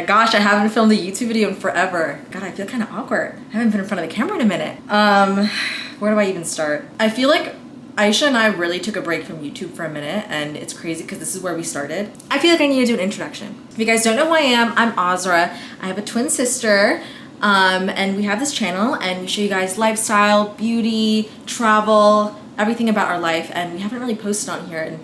my gosh, I haven't filmed a YouTube video in forever. God, I feel kind of awkward. I haven't been in front of the camera in a minute. Where do I even start? I feel like Aisha and I really took a break from YouTube for a minute, and it's crazy because this is where we started. I feel like I need to do an introduction. If you guys don't know who I am, I'm Azra. I have a twin sister, and we have this channel, and we show you guys lifestyle, beauty, travel, everything about our life, and we haven't really posted on here in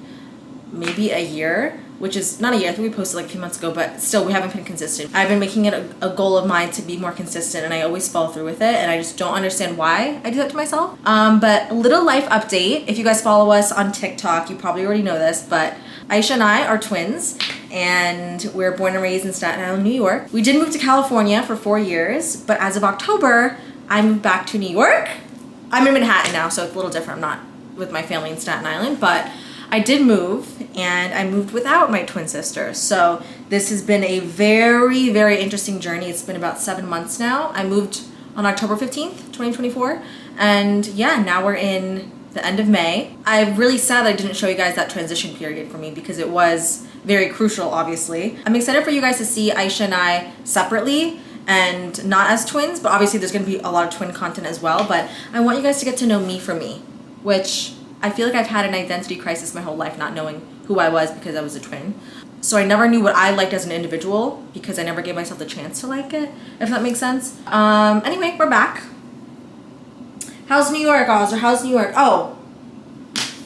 maybe a year, which is not a year. I think we posted like a few months ago, but still we haven't been consistent. I've been making it a goal of mine to be more consistent, and I always fall through with it, and I just don't understand why I do that to myself. But a little life update. If you guys follow us on TikTok, you probably already know this, but Aisha and I are twins, and we're born and raised in Staten Island, New York. We did move to California for 4 years, but as of October, I moved back to New York. I'm in Manhattan now, so it's a little different. I'm not with my family in Staten Island, but I did move, and I moved without my twin sister. So this has been a very, very interesting journey. It's been about 7 months now. I moved on October 15th, 2024. And yeah, now we're in the end of May. I'm really sad that I didn't show you guys that transition period for me because it was very crucial, obviously. I'm excited for you guys to see Aisha and I separately and not as twins, but obviously there's gonna be a lot of twin content as well. But I want you guys to get to know me for me, which I feel like I've had an identity crisis my whole life, not knowing who I was because I was a twin. So I never knew what I liked as an individual because I never gave myself the chance to like it, if that makes sense. Anyway, we're back. How's New York, Azra? How's New York? Oh,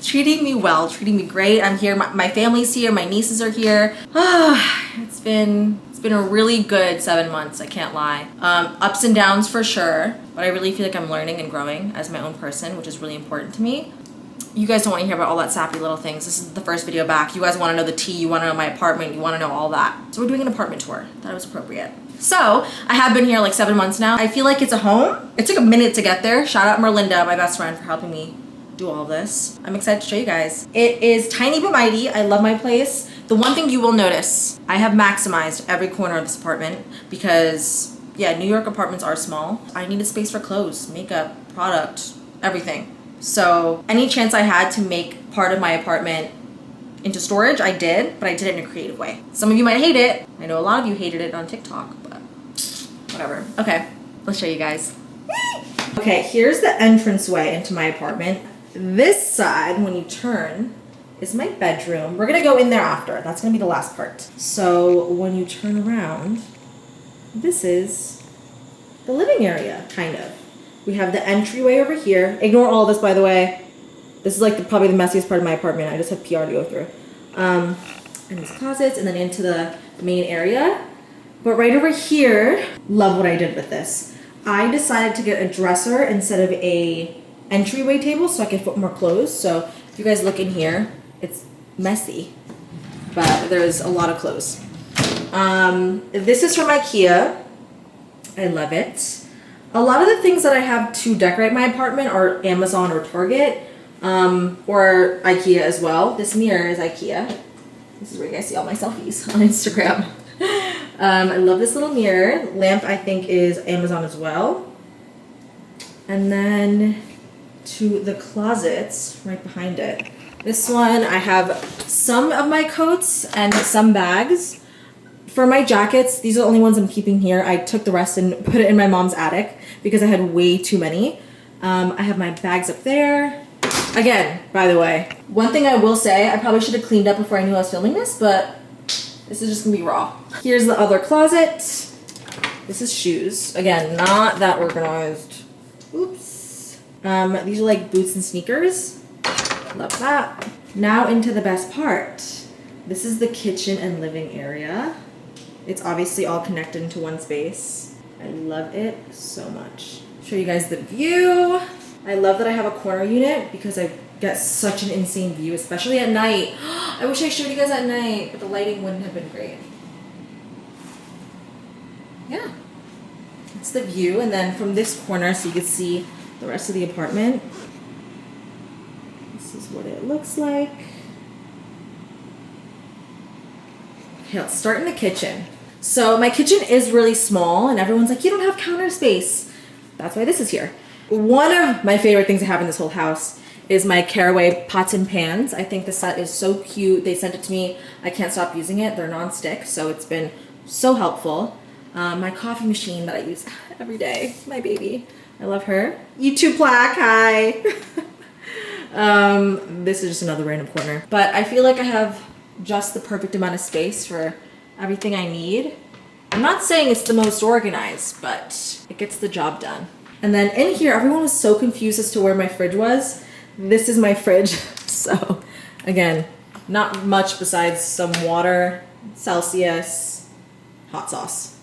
treating me well, treating me great. I'm here, my family's here, my nieces are here. It's been a really good 7 months, I can't lie. Ups and downs for sure, but I really feel like I'm learning and growing as my own person, which is really important to me. You guys don't want to hear about all that sappy little things. This is the first video back. You guys want to know the tea, you want to know my apartment, you want to know all that. So we're doing an apartment tour. Thought it was appropriate. So I have been here like 7 months now. I feel like it's a home. It took a minute to get there. Shout out Merlinda, my best friend, for helping me do all of this. I'm excited to show you guys. It is tiny but mighty. I love my place. The one thing you will notice, I have maximized every corner of this apartment because yeah, New York apartments are small. I needed space for clothes, makeup, product, everything. So any chance I had to make part of my apartment into storage, I did, but I did it in a creative way. Some of you might hate it. I know a lot of you hated it on TikTok, but whatever. Okay, let's show you guys. Okay, here's the entranceway into my apartment. This side, when you turn, is my bedroom. We're gonna go in there after. That's gonna be the last part. So when you turn around, this is the living area, kind of. We have the entryway over here. Ignore all this, by the way. This is like probably the messiest part of my apartment. I just have PR to go through. And these closets, and then into the main area. But right over here, love what I did with this. I decided to get a dresser instead of a entryway table so I could put more clothes. So if you guys look in here, it's messy, but there's a lot of clothes. This is from IKEA. I love it. A lot of the things that I have to decorate my apartment are Amazon or Target, or IKEA as well. This mirror is IKEA. This is where you guys see all my selfies on Instagram. I love this little mirror. Lamp, I think, is Amazon as well. And then to the closets right behind it. This one, I have some of my coats and some bags. For my jackets, these are the only ones I'm keeping here. I took the rest and put it in my mom's attic because I had way too many. I have my bags up there. Again, by the way, one thing I will say, I probably should have cleaned up before I knew I was filming this, but this is just gonna be raw. Here's the other closet. This is shoes. Again, not that organized. Oops. These are like boots and sneakers. Love that. Now into the best part. This is the kitchen and living area. It's obviously all connected into one space. I love it so much. Show you guys the view. I love that I have a corner unit because I get such an insane view, especially at night. I wish I showed you guys at night, but the lighting wouldn't have been great. Yeah, it's the view. And then from this corner, so you can see the rest of the apartment. This is what it looks like. Okay, let's start in the kitchen. So my kitchen is really small and everyone's like, you don't have counter space. That's why this is here. One of my favorite things I have in this whole house is my Caraway pots and pans. I think the set is so cute. They sent it to me. I can't stop using it. They're non-stick, so it's been So helpful. My coffee machine that I use every day, my baby. I love her. YouTube plaque, hi. This is just another random corner. But I feel like I have just the perfect amount of space for everything I need. I'm not saying it's the most organized, but it gets the job done. And then in here, everyone was so confused as to where my fridge was. This is my fridge. So again, not much besides some water, Celsius, hot sauce.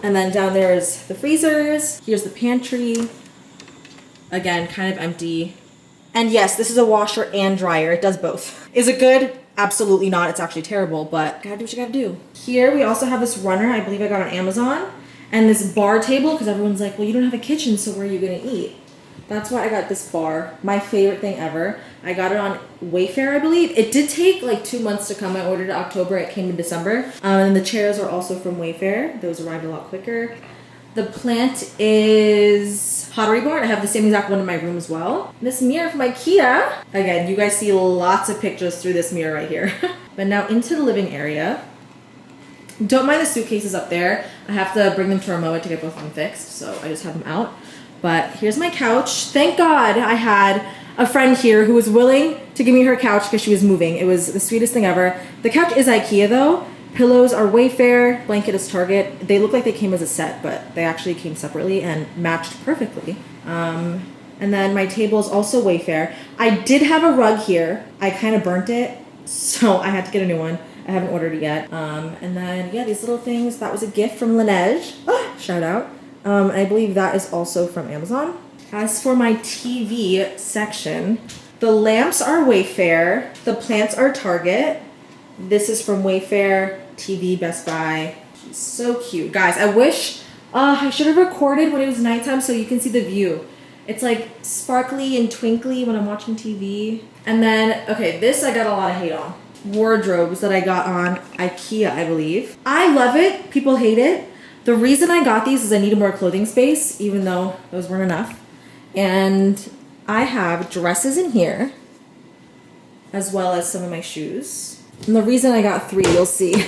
And then down there is the freezers. Here's the pantry. Again, kind of empty. And yes, this is a washer and dryer. It does both. Is it good? Absolutely not. It's actually terrible, but gotta do what you gotta do. Here we also have this runner I believe I got on Amazon, and this bar table, because everyone's like, well, you don't have a kitchen, so where are you gonna eat? That's why I got this bar. My favorite thing ever. I got it on Wayfair, I believe. It did take like 2 months to come. I ordered it October. It came in December. And the chairs are also from Wayfair. Those arrived a lot quicker. The plant is Pottery Barn. I have the same exact one in my room as well. This mirror from IKEA. Again, you guys see lots of pictures through this mirror right here. But now into the living area. Don't mind the suitcases up there. I have to bring them to Ramoa to get both of them fixed, so I just have them out. But here's my couch. Thank God I had a friend here who was willing to give me her couch because she was moving. It was the sweetest thing ever. The couch is IKEA though. Pillows are Wayfair, blanket is Target. They look like they came as a set, but they actually came separately and matched perfectly. And then my table is also Wayfair. I did have a rug here. I kind of burnt it, so I had to get a new one. I haven't ordered it yet. And then, yeah, these little things. That was a gift from Laneige. Oh, shout out. I believe that is also from Amazon. As for my TV section, the lamps are Wayfair. The plants are Target. This is from Wayfair. TV, Best Buy. She's so cute. Guys, I wish I should have recorded when it was nighttime so you can see the view. It's like sparkly and twinkly when I'm watching TV. And then, okay, this I got a lot of hate on. Wardrobes that I got on IKEA, I believe. I love it. People hate it. The reason I got these is I needed more clothing space, even though those weren't enough. And I have dresses in here, as well as some of my shoes. And the reason I got 3, you'll see.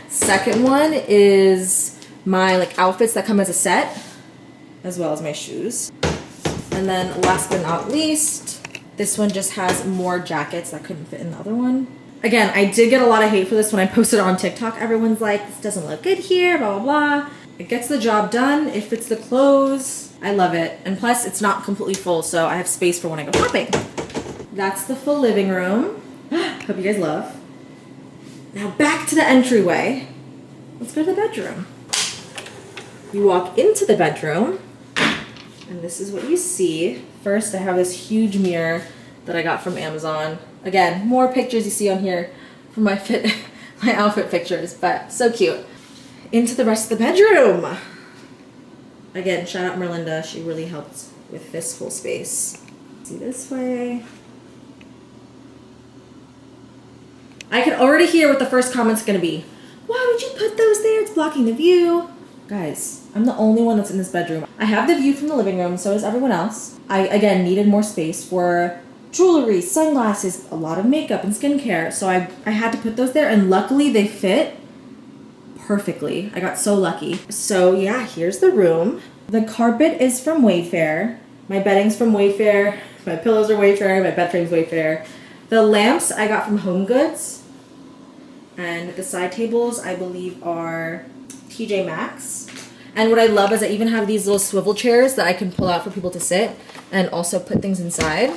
Second one is my like outfits that come as a set, as well as my shoes. And then last but not least, this one just has more jackets that couldn't fit in the other one. Again, I did get a lot of hate for this when I posted it on TikTok. Everyone's like, this doesn't look good here, blah, blah, blah. It gets the job done. It fits the clothes. I love it. And plus, it's not completely full, so I have space for when I go shopping. That's the full living room. Hope you guys love. Now back to the entryway. Let's go to the bedroom. You walk into the bedroom, and this is what you see. First, I have this huge mirror that I got from Amazon. Again, more pictures you see on here from my outfit pictures, but so cute. Into the rest of the bedroom. Again, shout out Merlinda. She really helped with this whole space. See this way. I can already hear what the first comment's gonna be. Why would you put those there? It's blocking the view. Guys, I'm the only one that's in this bedroom. I have the view from the living room, so does everyone else. I, again, needed more space for jewelry, sunglasses, a lot of makeup and skincare. So I had to put those there, and luckily they fit perfectly. I got so lucky. So yeah, here's the room. The carpet is from Wayfair. My bedding's from Wayfair. My pillows are Wayfair. My bed frame's Wayfair. The lamps I got from Home Goods. And the side tables, I believe, are TJ Maxx. And what I love is I even have these little swivel chairs that I can pull out for people to sit and also put things inside.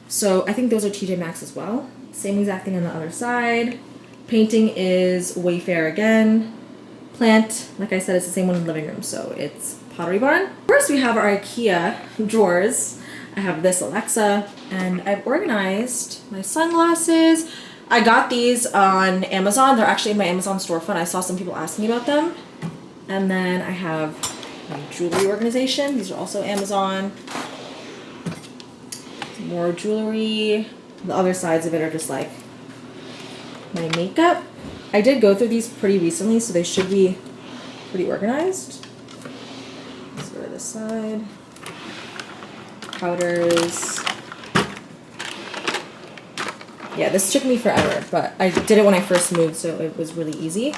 So I think those are TJ Maxx as well. Same exact thing on the other side. Painting is Wayfair again. Plant, like I said, it's the same one in the living room, so it's Pottery Barn. First, we have our IKEA drawers. I have this Alexa, and I've organized my sunglasses. I got these on Amazon. They're actually in my Amazon storefront. I saw some people asking about them. And then I have my jewelry organization. These are also Amazon. More jewelry. The other sides of it are just like my makeup. I did go through these pretty recently, so they should be pretty organized. Let's go to this side. Powders. Yeah, this took me forever, but I did it when I first moved, so it was really easy.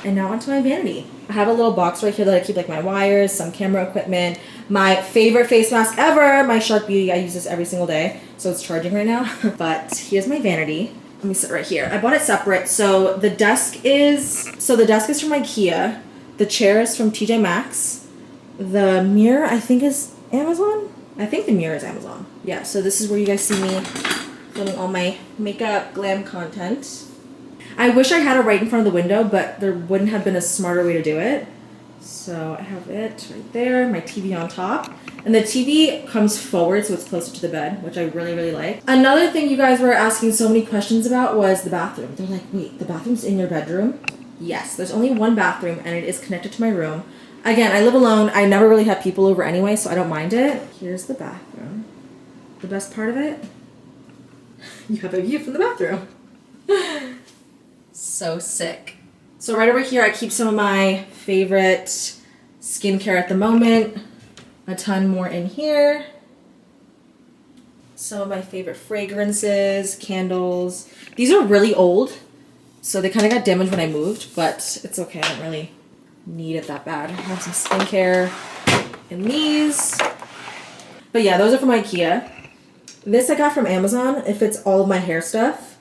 And now onto my vanity. I have a little box right here that I keep like my wires, some camera equipment, my favorite face mask ever, my Shark Beauty. I use this every single day, so it's charging right now. But here's my vanity. Let me sit right here. I bought it separate, so the desk is from IKEA. The chair is from TJ Maxx. The mirror, I think, is Amazon. I think the mirror is Amazon. Yeah, so this is where you guys see me filming all my makeup glam content. I wish I had it right in front of the window, but there wouldn't have been a smarter way to do it. So I have it right there, my TV on top. And the TV comes forward so it's closer to the bed, which I really, really like. Another thing you guys were asking so many questions about was the bathroom. They're like, wait, the bathroom's in your bedroom? Yes, there's only one bathroom and it is connected to my room. Again, I live alone. I never really have people over anyway, so I don't mind it. Here's the bathroom. The best part of it, you have a view from the bathroom. So sick. So right over here, I keep some of my favorite skincare at the moment. A ton more in here. Some of my favorite fragrances, candles. These are really old, so they kind of got damaged when I moved, but it's okay. I don't really need it that bad. I have some skincare in these. But yeah, those are from IKEA. This I got from Amazon. It fits all of my hair stuff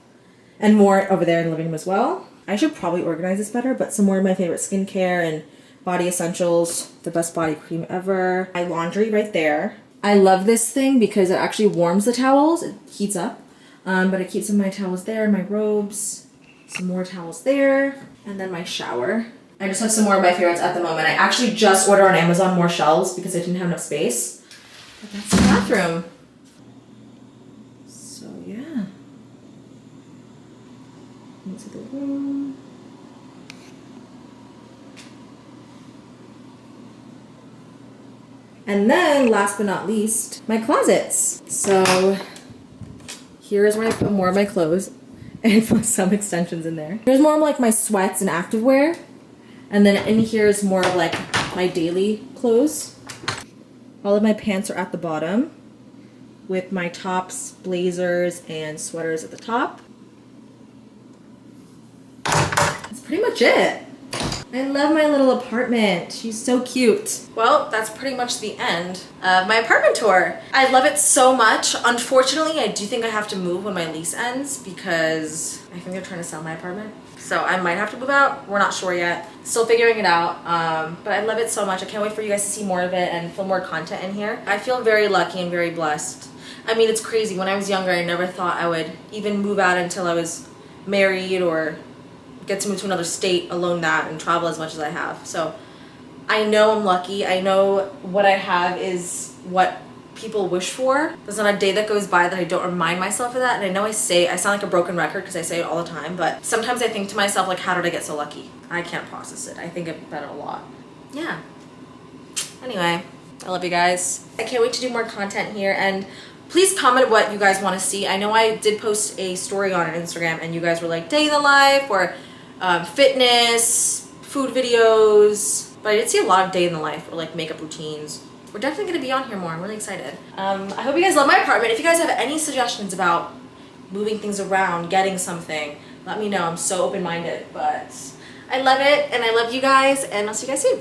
and more over there in the living room as well. I should probably organize this better, but some more of my favorite skincare and body essentials. The best body cream ever. My laundry right there. I love this thing because it actually warms the towels. It heats up. But I keep some of my towels there, my robes, some more towels there, and then my shower. I just have some more of my favorites at the moment. I actually just ordered on Amazon more shelves because I didn't have enough space. But that's the bathroom. So yeah. Into the room. And then, last but not least, my closets. So here is where I put more of my clothes and some extensions in there. There's more of like my sweats and activewear. And then in here is more of like my daily clothes. All of my pants are at the bottom with my tops, blazers, and sweaters at the top. That's pretty much it. I love my little apartment. She's so cute. Well, that's pretty much the end of my apartment tour. I love it so much. Unfortunately, I do think I have to move when my lease ends because I think they're trying to sell my apartment. So I might have to move out. We're not sure yet. Still figuring it out. But I love it so much. I can't wait for you guys to see more of it and film more content in here. I feel very lucky and very blessed. I mean, it's crazy. When I was younger, I never thought I would even move out until I was married or get to move to another state alone that and travel as much as I have. So I know I'm lucky. I know what I have is what people wish for. There's not a day that goes by that I don't remind myself of that. And I know I sound like a broken record because I say it all the time, but sometimes I think to myself, like, how did I get so lucky? I can't process it. I think about it a lot. Yeah. Anyway, I love you guys. I can't wait to do more content here, and please comment what you guys want to see. I know I did post a story on Instagram and you guys were like day in the life or fitness, food videos, but I did see a lot of day in the life or like makeup routines. We're definitely going to be on here more. I'm really excited. I hope you guys love my apartment. If you guys have any suggestions about moving things around, getting something, let me know. I'm so open-minded, but I love it and I love you guys, and I'll see you guys soon.